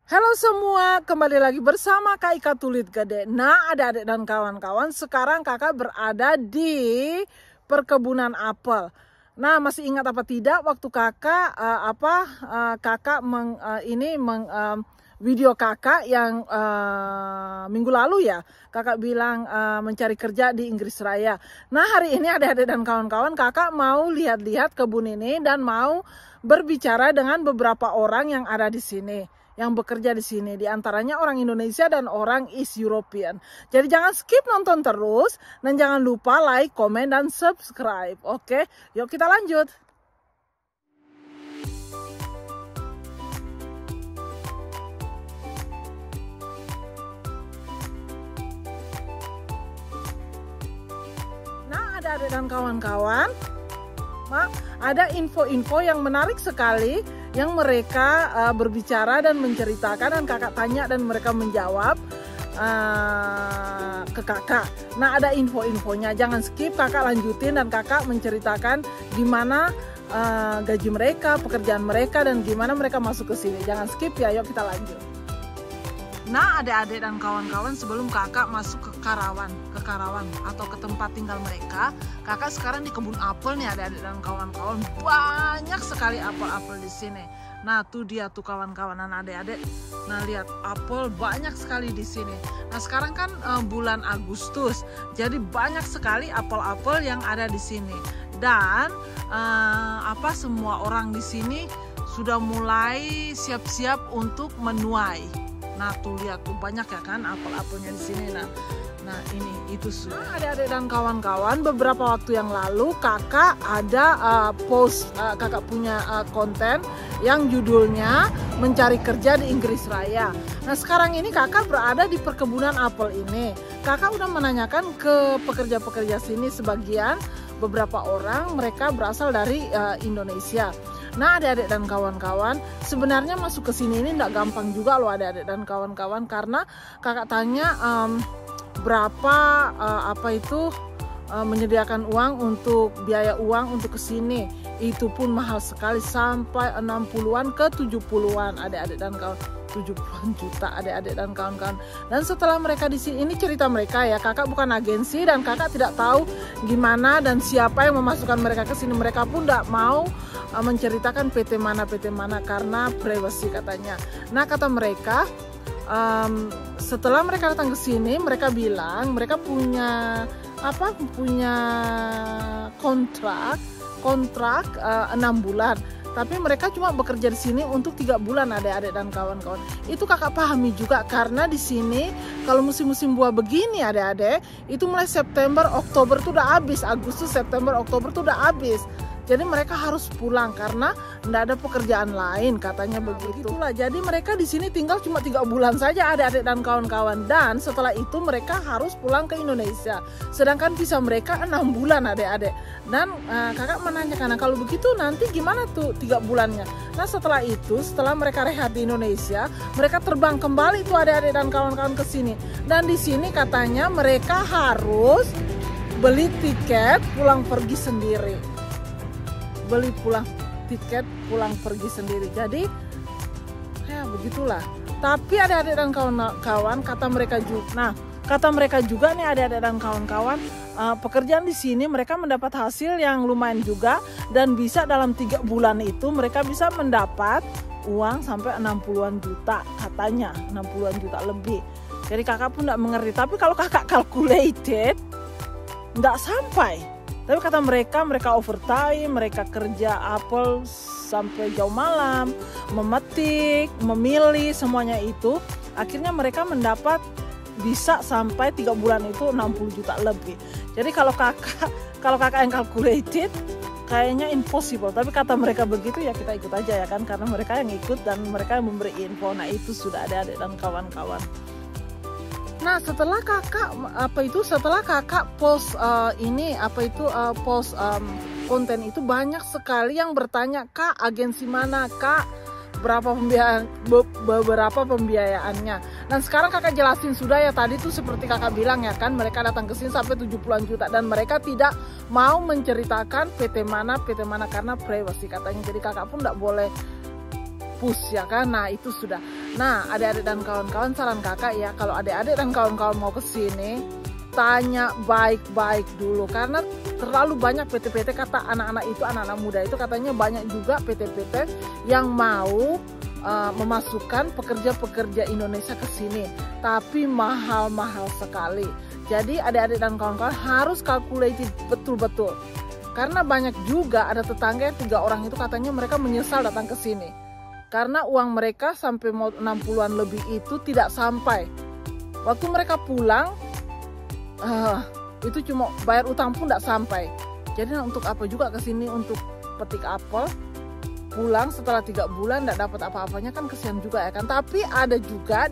Halo semua, kembali lagi bersama Kak Ika Tulit Gede. Nah, adik-adik dan kawan-kawan, sekarang kakak berada di perkebunan apel. Nah, masih ingat apa tidak waktu kakak video kakak yang minggu lalu ya, kakak bilang mencari kerja di Inggris Raya. Nah, hari ini adik-adik dan kawan-kawan, kakak mau lihat-lihat kebun ini dan mau berbicara dengan beberapa orang yang ada di sini, yang bekerja di sini, di antaranya orang Indonesia dan orang East European. Jadi jangan skip nonton terus dan jangan lupa like, komen, dan subscribe. Oke, yuk kita lanjut. Nah, adik-adik dan kawan-kawan, ada info-info yang menarik sekali yang mereka berbicara dan menceritakan, dan kakak tanya dan mereka menjawab ke kakak. Nah, ada info-infonya, jangan skip, kakak lanjutin dan kakak menceritakan gimana gaji mereka, pekerjaan mereka, dan gimana mereka masuk ke sini. Jangan skip ya, yuk kita lanjut. Nah, adik-adik dan kawan-kawan, sebelum kakak masuk ke Karawang atau ke tempat tinggal mereka, kakak sekarang di kebun apel nih adik-adik dan kawan-kawan. Banyak sekali apel-apel di sini. Nah, tuh dia tuh kawan-kawan adik-adik. Nah, lihat apel banyak sekali di sini. Nah, sekarang kan bulan Agustus, jadi banyak sekali apel-apel yang ada di sini. Dan semua orang di sini sudah mulai siap-siap untuk menuai. Nah, tuh lihat tuh banyak ya kan apel-apelnya di sini. Nah ini itu sudah. Nah, adik-adik dan kawan-kawan, beberapa waktu yang lalu kakak ada kakak punya konten yang judulnya mencari kerja di Inggris Raya. Nah, sekarang ini kakak berada di perkebunan apel ini. Kakak udah menanyakan ke pekerja-pekerja sini, sebagian beberapa orang mereka berasal dari Indonesia. Nah, adik-adik dan kawan-kawan, sebenarnya masuk ke sini ini tidak gampang juga loh adik-adik dan kawan-kawan, karena kakak tanya berapa menyediakan uang untuk biaya uang untuk ke sini. Itu pun mahal sekali, sampai 60-an ke 70-an adik-adik dan kawan. 70-an juta adik-adik dan kawan-kawan. Dan setelah mereka di sini, ini cerita mereka ya, kakak bukan agensi dan kakak tidak tahu gimana dan siapa yang memasukkan mereka ke sini. Mereka pun tidak mau menceritakan PT mana karena privacy katanya. Nah, kata mereka setelah mereka datang ke sini, mereka bilang mereka punya kontrak 6 bulan. Tapi mereka cuma bekerja di sini untuk 3 bulan adik-adik dan kawan-kawan. Itu kakak pahami juga, karena di sini kalau musim-musim buah begini adik-adik, itu mulai September, Oktober tuh udah habis. Agustus, September, Oktober tuh udah habis. Jadi mereka harus pulang karena tidak ada pekerjaan lain, katanya begitulah. Jadi mereka di sini tinggal cuma 3 bulan saja adik-adik dan kawan-kawan, dan setelah itu mereka harus pulang ke Indonesia. Sedangkan visa mereka 6 bulan adik-adik. Dan kakak menanyakan, kalau begitu nanti gimana tuh 3 bulannya? Nah, setelah itu, setelah mereka rehat di Indonesia, mereka terbang kembali tuh adik-adik dan kawan-kawan ke sini. Dan di sini katanya mereka harus beli tiket pulang pergi sendiri. Tiket pulang pergi sendiri. Jadi ya begitulah. Tapi adik-adik dan kawan-kawan, kata mereka juga nih adik-adik dan kawan-kawan, pekerjaan di sini mereka mendapat hasil yang lumayan juga, dan bisa dalam 3 bulan itu mereka bisa mendapat uang sampai 60-an juta katanya, 60-an juta lebih. Jadi kakak pun tidak mengerti, tapi kalau kakak calculated nggak sampai. Tapi kata mereka overtime, mereka kerja apel sampai jauh malam, memetik, memilih, semuanya itu. Akhirnya mereka mendapat bisa sampai 3 bulan itu 60 juta lebih. Jadi kalau kakak yang calculated, kayaknya impossible. Tapi kata mereka begitu, ya kita ikut aja ya kan, karena mereka yang ikut dan mereka yang memberi info. Nah, itu sudah ada adik dan kawan-kawan. Nah, setelah kakak post konten itu, banyak sekali yang bertanya, Kak, agensi mana, Kak, berapa pembiayaannya. Dan sekarang kakak jelasin sudah ya, tadi tuh seperti kakak bilang ya kan, mereka datang ke sini sampai 70-an juta, dan mereka tidak mau menceritakan PT mana karena privacy katanya. Jadi kakak pun tidak boleh push ya kan. Nah itu sudah. Nah adik-adik dan kawan-kawan, saran kakak ya, kalau adik-adik dan kawan-kawan mau ke sini, tanya baik-baik dulu, karena terlalu banyak PT-PT, kata anak-anak itu, anak-anak muda itu katanya banyak juga PT-PT yang mau memasukkan pekerja-pekerja Indonesia ke sini, tapi mahal-mahal sekali. Jadi adik-adik dan kawan-kawan harus kalkulasi betul-betul, karena banyak juga ada tetangga yang 3 orang itu katanya mereka menyesal datang ke sini, karena uang mereka sampai mau 60-an lebih itu tidak sampai. Waktu mereka pulang itu cuma bayar utang pun tidak sampai. Jadi untuk apa juga ke sini untuk petik apel, pulang setelah 3 bulan tidak dapat apa-apanya, kan kesian juga ya kan. Tapi ada juga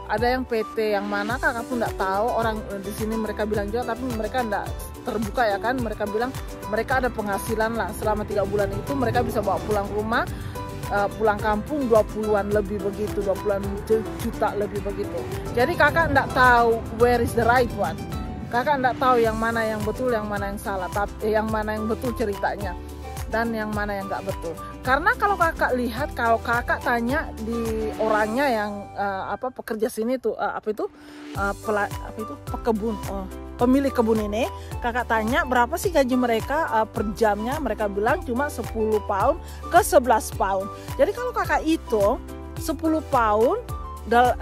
ada yang PT yang mana kakak pun tidak tahu, orang di sini mereka bilang juga, tapi mereka tidak terbuka ya kan. Mereka bilang mereka ada penghasilan lah selama 3 bulan itu, mereka bisa bawa pulang rumah, pulang kampung 20-an lebih begitu, 20-an juta lebih begitu. Jadi kakak tidak tahu where is the right one. Kakak tidak tahu yang mana yang betul, yang mana yang salah, tapi yang mana yang betul ceritanya dan yang mana yang nggak betul. Karena kalau kakak lihat, kalau kakak tanya di orangnya yang pekerja sini tuh pekebun, pemilik kebun ini, kakak tanya berapa sih gaji mereka per jamnya, mereka bilang cuma 10 pound ke 11 pound. Jadi kalau kakak itu 10 pound 10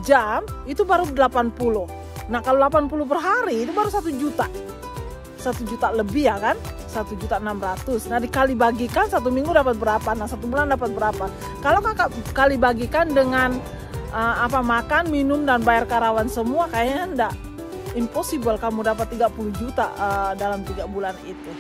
jam itu baru 80. Nah kalau 80 per hari itu baru 1 juta. 1 juta lebih ya kan, 1.600.000. Nah dikali bagikan 1 minggu dapat berapa, nah 1 bulan dapat berapa. Kalau kakak kali bagikan dengan makan, minum dan bayar karyawan semua, kayaknya enggak, impossible kamu dapat 30 juta dalam 3 bulan itu.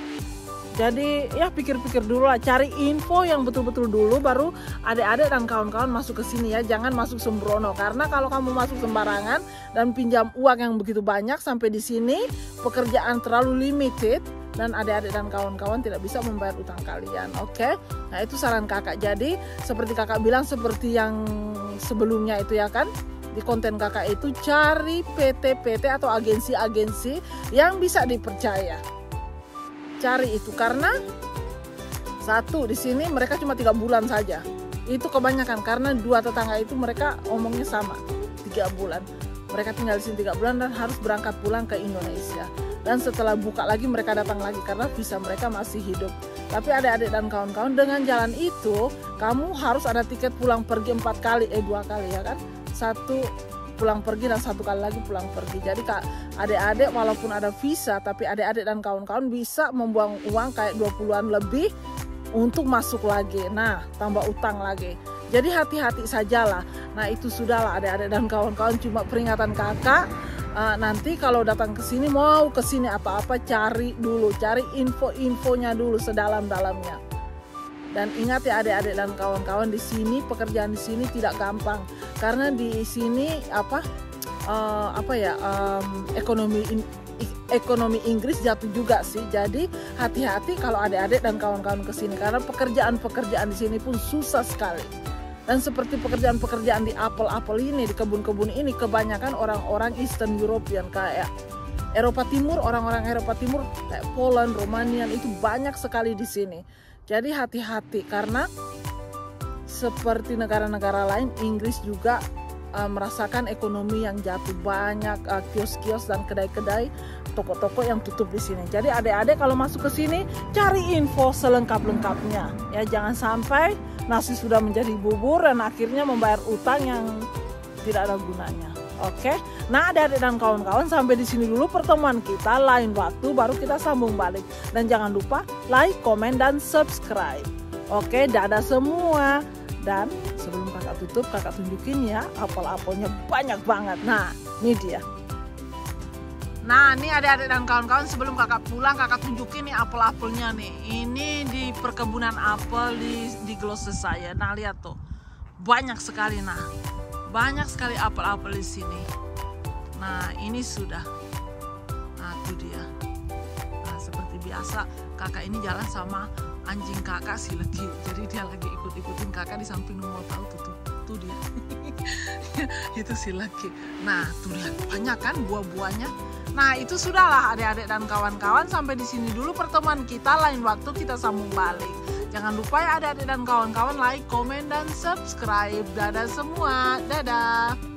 Jadi ya pikir-pikir dulu lah, cari info yang betul-betul dulu, baru adik-adik dan kawan-kawan masuk ke sini ya. Jangan masuk sembrono, karena kalau kamu masuk sembarangan dan pinjam uang yang begitu banyak, sampai di sini pekerjaan terlalu limited dan adik-adik dan kawan-kawan tidak bisa membayar utang kalian. Oke? Nah itu saran kakak. Jadi seperti kakak bilang, seperti yang sebelumnya itu ya kan, di konten kakak itu cari PT-PT atau agensi-agensi yang bisa dipercaya. Cari itu, karena satu di sini mereka cuma 3 bulan saja, itu kebanyakan, karena 2 tetangga itu mereka omongnya sama, 3 bulan mereka tinggal di sini 3 bulan dan harus berangkat pulang ke Indonesia, dan setelah buka lagi mereka datang lagi karena visa mereka masih hidup. Tapi adik-adik dan kawan-kawan, dengan jalan itu kamu harus ada tiket pulang pergi 2 kali ya kan, 1 pulang pergi dan 1 kali lagi pulang pergi. Jadi kak, adik-adik walaupun ada visa, tapi adik-adik dan kawan-kawan bisa membuang uang kayak 20-an lebih untuk masuk lagi. Nah, tambah utang lagi. Jadi hati-hati sajalah. Nah, itu sudahlah adik-adik dan kawan-kawan, cuma peringatan kakak. Nanti kalau datang ke sini, mau ke sini apa-apa, cari dulu, cari info-infonya dulu sedalam-dalamnya. Dan ingat ya adik-adik dan kawan-kawan, di sini pekerjaan di sini tidak gampang, karena di sini ekonomi Inggris jatuh juga sih. Jadi hati-hati kalau adik-adik dan kawan-kawan ke sini, karena pekerjaan di sini pun susah sekali. Dan seperti pekerjaan di apel ini, di kebun-kebun ini, kebanyakan orang-orang Eastern European, kayak Eropa Timur, orang-orang Eropa Timur kayak Poland, Romania, itu banyak sekali di sini. Jadi hati-hati, karena seperti negara-negara lain, Inggris juga merasakan ekonomi yang jatuh. Banyak kios-kios dan kedai-kedai, toko-toko yang tutup di sini. Jadi adik-adik kalau masuk ke sini, cari info selengkap-lengkapnya. Ya jangan sampai nasi sudah menjadi bubur dan akhirnya membayar utang yang tidak ada gunanya. Oke, nah adik-adik dan kawan-kawan, sampai di sini dulu pertemuan kita. Lain waktu baru kita sambung balik. Dan jangan lupa like, komen, dan subscribe. Oke, dadah semua. Dan sebelum kakak tutup, kakak tunjukin ya, apel-apelnya banyak banget. Nah, ini dia. Nah, ini adik-adik dan kawan-kawan, sebelum kakak pulang, kakak tunjukin nih apel-apelnya nih. Ini di perkebunan apel di Gloucestershire. Nah, lihat tuh, banyak sekali. Nah, banyak sekali apel-apel di sini. Nah, ini sudah. Nah, itu dia. Nah, seperti biasa, kakak ini jalan sama anjing kakak si Legi. Jadi dia lagi ikut-ikutin kakak di samping, mau tahu tuh dia. Itu si Legi. Nah, tuh lihat banyak kan buah-buahnya. Nah, itu sudahlah adik-adik dan kawan-kawan, sampai di sini dulu pertemuan kita. Lain waktu kita sambung balik. Jangan lupa ya adik-adik dan kawan-kawan like, komen, dan subscribe. Dadah semua, dadah.